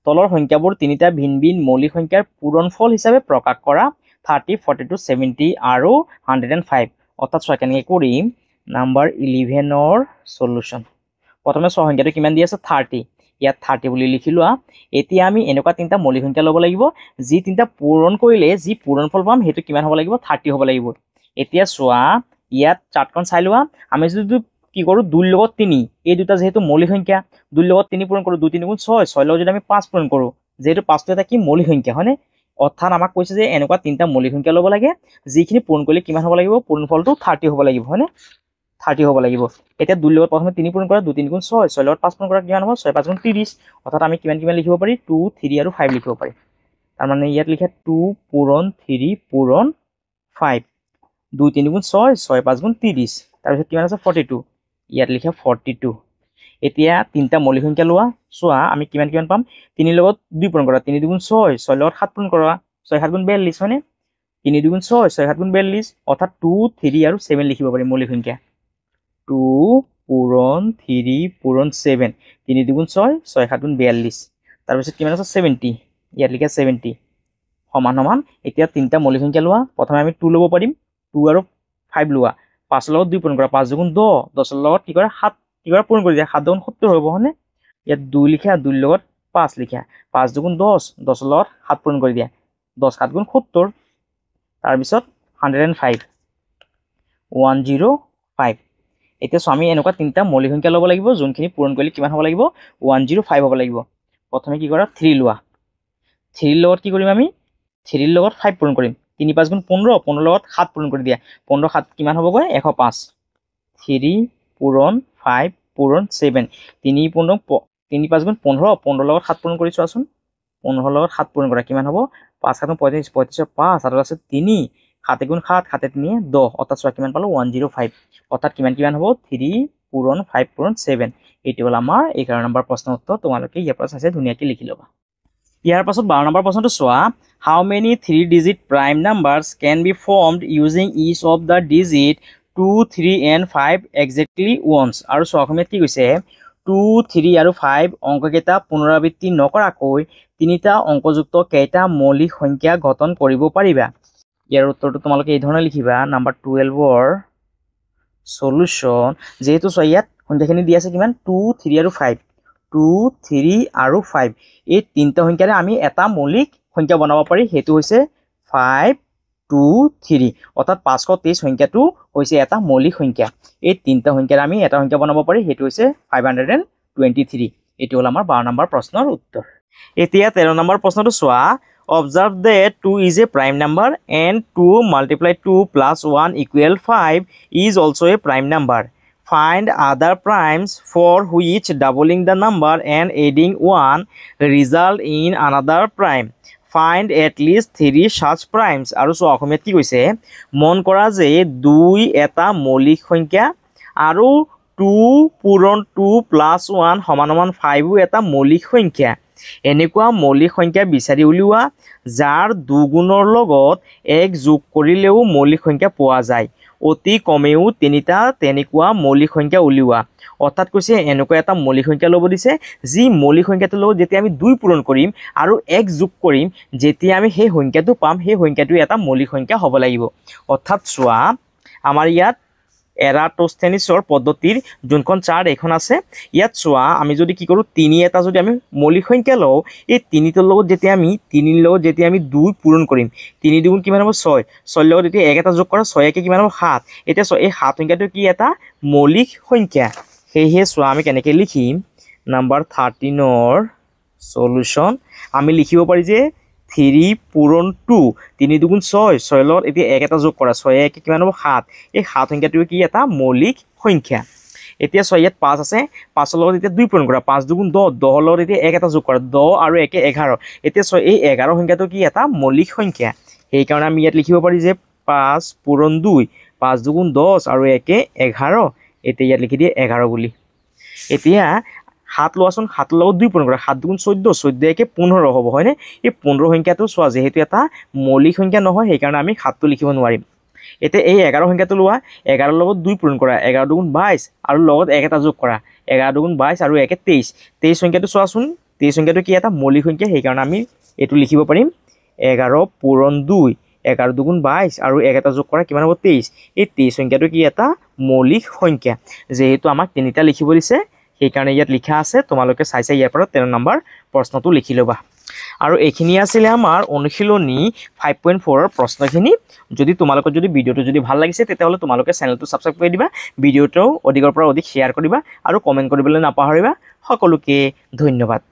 তলৰ সংখ্যাবোৰ তিনিটা ভিন ভিন মৌলিক সংখ্যাৰ পূৰণফল হিচাপে প্ৰকাশ কৰা 30 42 70 আৰু 105 অৰ্থাৎ চোৱা কেনেকৈ কৰিম নাম্বাৰ 11 সলিউশন প্ৰথমে চোৱা সংখ্যাটো কিমান দি আছে 30 ইয়াত 30 বুলি লিখি লোৱা এতিয়া আমি এনেকুৱা তিনটা মৌলিক সংখ্যা ল'ব লাগিব যি তিনটা পূৰণ কৰিলে যি পূৰণফল পাম হেতু কিমান হ'ব লাগিব 30 হ'ব লাগিব এতিয়া চোৱা ইয়াত চাৰ্টখন চাই লোৱা আমি যদি কি কৰোঁ 2 ৰ লগত 3 এই দুটা যেহেতু মৌলিক সংখ্যা 2 ৰ লগত 3 পূৰণ কৰোঁ 2 3 গুণ 6 6 লগত যদি আমি 5 পূৰণ কৰোঁ যেহেতু 5টো এটা কি মৌলিক সংখ্যা হয়নে অৰ্থাৎ আমাক কৈছে যে এনেকুৱা তিনিটা মৌলিক সংখ্যা ল'ব লাগে যিখিনি পূৰণ কৰিলে কিমান হ'ব লাগিব পূৰণফলটো 30 হ'ব লাগিব হয়নে 30 হ'ব লাগিব এতিয়া 2 ৰ লগত প্ৰথমে 3 পূৰণ কৰা 2 3 গুণ 6 6 লগত 5 পূৰণ কৰা কিমান হ'ব 6 5 গুণ 30 অৰ্থাৎ আমি কিমান কিমান লিখিব পাৰি 2 3 আৰু 5 লিখিব পাৰি তাৰ মানে ইয়াত লিখা 2 পূৰণ 3 পূৰণ 5 2 3 গুণ 6 6 5 গুণ 30 তাৰপিছত কিমান আছে 42 ইয়াত লিখা 42 এতিয়া তিনিটা মৌলিক সংখ্যা লোৱা চোৱা আমি কিমান কিমান পাম 3 ৰ লগত 2 পূৰণ কৰা 3 2 গুণ 6 6 লগত 7 পূৰণ কৰা 6 7 গুণ 42 হয়নে 3 2 গুণ 6 6 7 গুণ 42 অৰ্থাৎ 2 3 আৰু 7 লিখিব পাৰি মৌলিক সংখ্যা 2 পূৰণ 3 পূৰণ 7 3 2 গুণ 6 6 7 গুণ 42 তাৰপিছত কিমান আছে 70 ইয়াত লিখা 70 সমান সমান এতিয়া তিনিটা মৌলিক সংখ্যা লোৱা প্ৰথমে আমি 2 ল'ব পাৰিম 2 আৰু 5 লোৱা 5 ৰ লগত 2 পূৰণ কৰা 5 2 গুণ 10 10 ৰ লগত কি কৰা 7 কি কৰা পূৰণ কৰি দিয়া 7 গুণ 70 হ'ব হয়নে ইয়াত 2 লিখা 2 ৰ লগত 5 লিখা 5 2 গুণ 10 10 ৰ লগত 7 পূৰণ কৰি দিয়া 10 7 গুণ 70 তাৰপিছত 105 105 এতিয়া আমি এনেকুৱা তিনিটা মৌলিক সংখ্যা ল'ব লাগিব যোনখিনি পূৰণ কৰিলে কিমান হ'ব লাগিব 105 হ'ব লাগিব প্ৰথমে কি কৰা 3 লোৱা 3 ৰ লগত কি কৰিম আমি 3 ৰ লগত 5 পূৰণ কৰিম 3 5 গুণ 15 15 ৰ লগত 7 পূৰণ কৰি দিয়া 15 7 কিমান হ'বগৈ 105 3 পূৰণ 5 পূৰণ 7 3 পূৰণ 3 5 গুণ 15 15 ৰ লগত 7 পূৰণ কৰি চোৱাচোন 15 ৰ লগত 7 পূৰণ কৰা কিমান হ'ব 5 7 35 35 5 আৰু আছে 3 7 গুণ 7 7 3 10 অৰ্থাৎ চোৱা কিমান পালো 105 অৰ্থাৎ কিমান কিমান হ'ব 3 পূৰণ 5 পূৰণ 7 এইটো হ'ল আমাৰ 11 নম্বৰ প্ৰশ্নৰ উত্তৰ তোমালোকে ইয়াৰ পৰা চাইছে ধুনীয়াকৈ লিখি ল'বা ইয়াৰ পাছত 12 নম্বৰ প্ৰশ্নটো চোৱা how many 3 digit prime numbers can be formed using each of the digit 2 3 and 5 exactly once আৰু চোৱা অসমীয়াত কি কৈছে 2 3 আৰু 5 অংককেইটা পুনৰাবৃত্তি নকৰাকৈ তিনিটা অংকযুক্ত কেইটা মৌলিক সংখ্যা গঠন কৰিব পাৰিবা ইয়াৰ উত্তৰটো তোমালোকে এই ধৰণে লিখিবা নাম্বাৰ 12 ৰ সলিউশন যেহেতু চোৱা ইয়াত সংখ্যাখিনি দিয়া আছে কিমান 2 3 আৰু 5 2 3 আৰু 5 এই তিনিটা সংখ্যাৰে আমি এটা মৌলিক সংখ্যা বনাব পাৰি হেতু হৈছে 5 2 3 অৰ্থাৎ 523 সংখ্যাটো হৈছে এটা মৌলিক সংখ্যা এই তিনিটা সংখ্যাৰে আমি এটা সংখ্যা বনাব পাৰি হেতু হৈছে 523 এটো হল আমাৰ 12 নম্বৰ প্ৰশ্নৰ উত্তৰ এতিয়া 13 নম্বৰ প্ৰশ্নটো চোৱা observe that 2 is a prime number and 2 multiplied 2 plus 1 equal 5 is also a prime number find other primes for which doubling the number and adding 1 result in another prime find at least 3 such primes আৰু সো অসমীয়াত কি কৈছে মন কৰা যে 2 এটা মৌলিক সংখ্যা আৰু 2 পূৰণ 2 plus 1 সমান সমান 5 এটা মৌলিক সংখ্যা এনেকুৱা মৌলিক সংখ্যা বিচাৰি উলিওৱা যাৰ দুগুণৰ লগত 1 যোগ কৰিলেও মৌলিক সংখ্যা পোৱা যায় অতি কমেও তিনিটা তেনেকুৱা মৌলিক সংখ্যা উলিওৱা অৰ্থাৎ কৈছে এনেকুৱা এটা মৌলিক সংখ্যা ল'ব দিছে যি মৌলিক সংখ্যাটো লগত যেতিয়া আমি 2 পূৰণ কৰিম আৰু 1 যোগ কৰিম যেতিয়া আমি সেই সংখ্যাটো পাম সেই সংখ্যাটো এটা মৌলিক সংখ্যা হ'ব লাগিব অৰ্থাৎ চোৱা আমাৰ ইয়াত এৰাটোস্থেনিছৰ পদ্ধতিৰ যোনখন চাৰ্ট এখন আছে ইয়াত চোৱা আমি যদি কি কৰো 3 এটা যদি আমি মৌলিক সংখ্যা লওঁ এই 3 ৰ লগত যেতিয়া আমি 3 ৰ লগত যেতিয়া আমি 2 পূৰণ কৰিম 3 দুগুণ কিমান হ'ব 6 6 লগত যেতিয়া 1 এটা যোগ কৰা 6 কে কিমান হ'ব 7 এতিয়া এই 7 সংখ্যাটো কি এটা মৌলিক সংখ্যা হেহে চোৱা আমি কেনেকৈ লিখিম নাম্বাৰ 13 ৰ সলিউশন আমি লিখিব পাৰি যে 3 পূৰণ 2 3 দুগুণ 6 6 লগত এতিয়া 1 এটা যোগ কৰা 6 1 কিমান হ'ব 7 এই 7 সংখ্যাটো কি এটা মৌলিক সংখ্যা এতিয়া 6 ইয়াত 5 আছে 5 ৰ লগত এতিয়া 2 পূৰণ কৰা 5 দুগুণ 10 10 ৰ লগত এতিয়া 1 এটা যোগ কৰা 10 আৰু 1 11 এতিয়া 6 এই 11 সংখ্যাটো কি এটা মৌলিক সংখ্যা সেই কাৰণে আমি ইয়াত লিখিব পাৰি যে 5 পূৰণ 2 5 দুগুণ 10 আৰু 1 11 এতিয়া ইয়াত লিখি দিয়ে 11 বুলি এতিয়া 7 লোৱাচোন 7 ৰ লগত 2 পূৰণ কৰা 7 দুগুণ 14 14 1 15 হ'ব হয়নে এই 15 সংখ্যাটো চোৱা যেহেতু এটা মৌলিক সংখ্যা নহয় সেই কাৰণে আমি 7 টো লিখিব নোৱাৰিম এতিয়া এই 11 সংখ্যাটো লোৱা 11 ৰ লগত 2 পূৰণ কৰা 11 দুগুণ 22 আৰু লগত 1 এটা যোগ কৰা 11 দুগুণ 22 আৰু 1 23 23 সংখ্যাটো চোৱাচোন 23 সংখ্যাটো কি এটা মৌলিক সংখ্যা সেই কাৰণে আমি এটো লিখিব পাৰিম 11 পূৰণ 2 11 দুগুণ 22 আৰু 1 এটা যোগ কৰা কিমান হ'ব 23 এই 23 সংখ্যাটো কি এটা মৌলিক সংখ্যা যেহেতু আমাক তিনিটা লিখিব দিছে সেই কাৰণে ইয়াত লিখা আছে তোমালোকে চাইছা ইয়াৰ পৰা 13 নম্বৰ প্ৰশ্নটো লিখি লবা আৰু এইখিনি আছিলে আমাৰ অনুশীলনী 5.4 ৰ প্ৰশ্নখিনি যদি তোমালোকৰ যদি ভিডিঅ'টো যদি ভাল লাগিছে তেতিয়াহ'লে তোমালোকে চেনেলটো ছাবস্ক্ৰাইব কৰি দিবা ভিডিঅ'টো অধিকৰ পৰা অধিক শ্বেয়াৰ কৰিবা আৰু কমেণ্ট কৰিবলৈ নাপাহৰিবা সকলোকে ধন্যবাদ